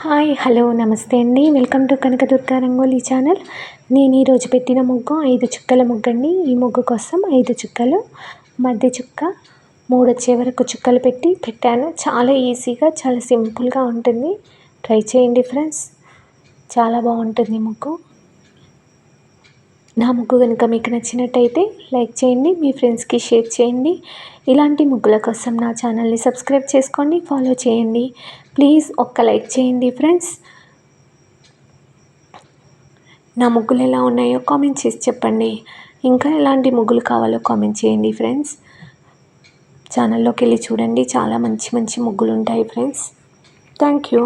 Hi hello నమస్తే అండి. Welcome to Kanakadurga rangoli channel. నేను ఈరోజు పెట్టిన ముగ్గు 5 చుక్కల ముగ్గండి. ఈ ముగ్గు కోసం 5 చుక్కలు, మధ్య చుక్క 3 వచ్చే వరకు చుక్కలు పెట్టాను. చాలా ఈజీగా, చాలా సింపుల్గా ఉంటుంది. ట్రై చేయండి ఫ్రెండ్స్, చాలా బాగుంటుంది ముగ్గు. నా ముగ్గు కనుక మీకు నచ్చినట్టయితే లైక్ చేయండి, మీ ఫ్రెండ్స్కి షేర్ చేయండి. ఇలాంటి ముగ్గుల కోసం నా ఛానల్ని సబ్స్క్రైబ్ చేసుకోండి, ఫాలో చేయండి. ప్లీజ్ ఒక్క లైక్ చేయండి ఫ్రెండ్స్. నా ముగ్గులు ఎలా ఉన్నాయో కామెంట్ చేసి చెప్పండి. ఇంకా ఎలాంటి ముగ్గులు కావాలో కామెంట్ చేయండి ఫ్రెండ్స్. ఛానల్లోకి వెళ్ళి చూడండి, చాలా మంచి మంచి ముగ్గులు ఉంటాయి ఫ్రెండ్స్. Thank you.